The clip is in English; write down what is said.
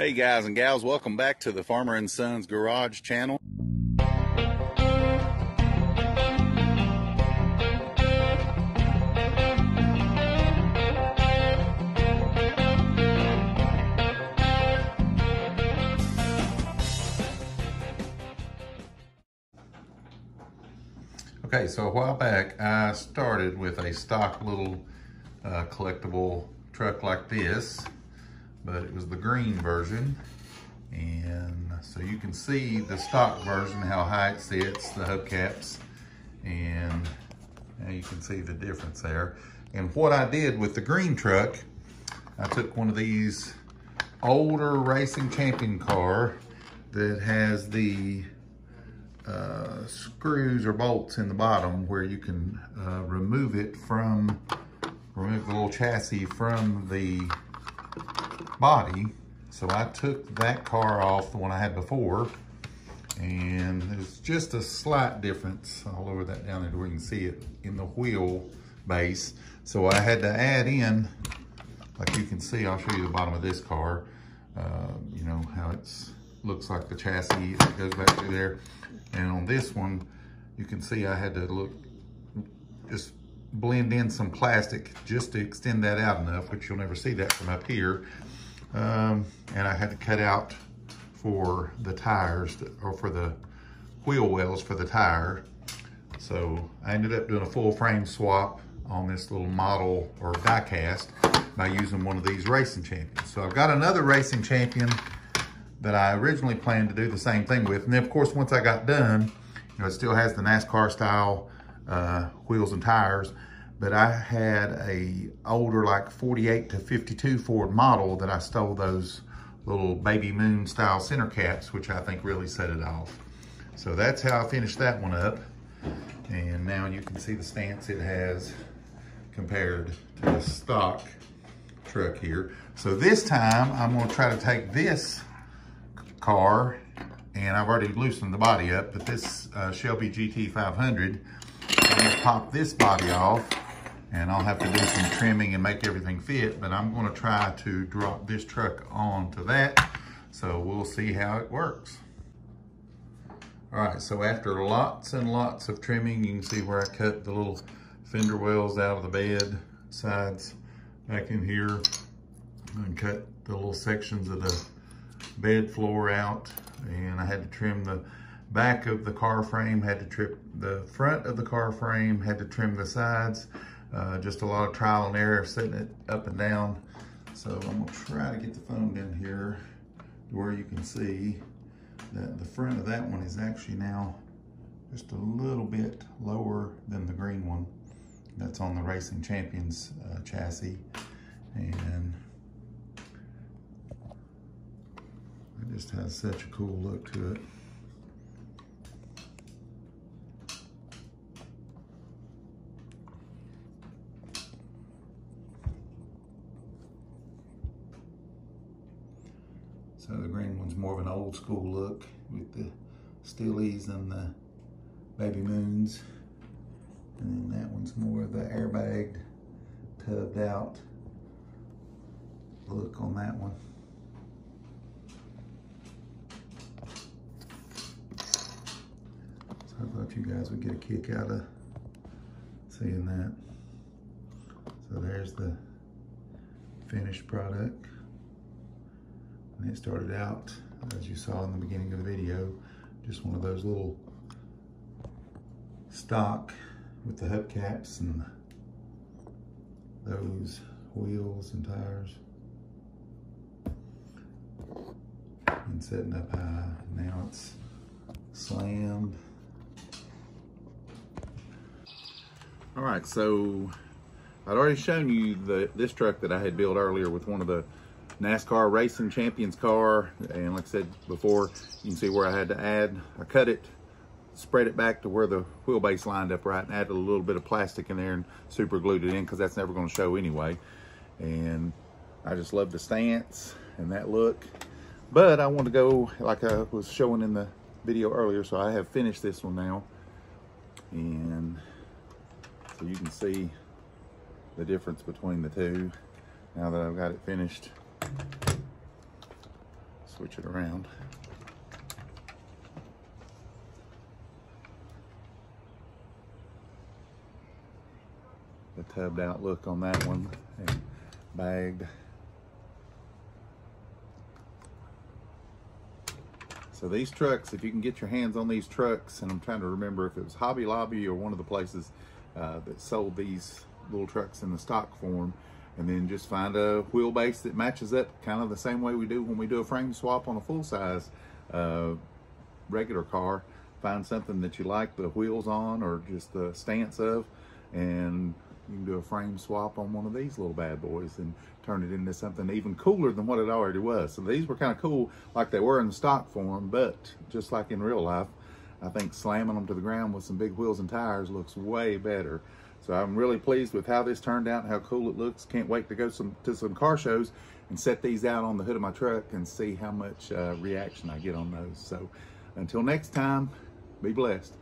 Hey guys and gals, welcome back to the Farmer and Sons Garage channel. Okay, so a while back I started with a stock little collectible truck like this, but it was the green version. And so you can see the stock version, how high it sits, the hubcaps, and now you can see the difference there. And what I did with the green truck, I took one of these older racing champion car that has the screws or bolts in the bottom where you can remove the little chassis from the body. So I took that car off, the one I had before, and there's just a slight difference. I'll lower that down there where you can see it in the wheel base. So I had to add in, like you can see, I'll show you the bottom of this car, you know, how it's looks like the chassis that goes back through there. And on this one, you can see I had to just blend in some plastic just to extend that out enough, which you'll never see that from up here. And I had to cut out for the tires, or for the wheel wells for the tire. So I ended up doing a full frame swap on this little model or die cast by using one of these racing champions. So I've got another racing champion that I originally planned to do the same thing with. And then of course, once I got done, you know, it still has the NASCAR style wheels and tires, but I had a older, like 48 to 52 Ford model that I stole those little baby moon style center caps, which I think really set it off. So that's how I finished that one up. And now you can see the stance it has compared to the stock truck here. So this time I'm gonna try to take this car, and I've already loosened the body up, but this Shelby GT 500, I'm gonna pop this body off, and I'll have to do some trimming and make everything fit, but I'm gonna try to drop this truck onto that, so we'll see how it works. All right, so after lots and lots of trimming, you can see where I cut the little fender wells out of the bed sides back in here, and cut the little sections of the bed floor out, and I had to trim the back of the car frame, had to trim the front of the car frame, had to trim the sides. Just a lot of trial and error setting it up and down. So I'm gonna try to get the phone in here to where you can see that the front of that one is actually now just a little bit lower than the green one. That's on the Racing Champions chassis. And it just has such a cool look to it. So the green one's more of an old school look with the Steelies and the baby moons. And then that one's more of the airbagged, tubbed out look on that one. So I thought you guys would get a kick out of seeing that. So there's the finished product. And it started out, as you saw in the beginning of the video, just one of those little stock with the hubcaps and those wheels and tires. And setting up high. Now it's slammed. All right, so I'd already shown you this truck that I had built earlier with one of the NASCAR Racing Champions car, and like I said before, you can see where I had to add, I cut it, spread it back to where the wheelbase lined up right, and added a little bit of plastic in there and super glued it in, because that's never going to show anyway. And I just love the stance and that look, but I want to go like I was showing in the video earlier, so I have finished this one now, and so you can see the difference between the two now that I've got it finished. switch it around. The tubbed out look on that one, and bagged. So these trucks, if you can get your hands on these trucks, and I'm trying to remember if it was Hobby Lobby or one of the places that sold these little trucks in the stock form, and then just find a wheelbase that matches up kind of the same way we do when we do a frame swap on a full-size regular car. Find something that you like the wheels on or just the stance of, and you can do a frame swap on one of these little bad boys and turn it into something even cooler than what it already was. So these were kind of cool like they were in the stock form, but just like in real life, I think slamming them to the ground with some big wheels and tires looks way better. So I'm really pleased with how this turned out and how cool it looks. Can't wait to go to some car shows and set these out on the hood of my truck and see how much reaction I get on those. So until next time, be blessed.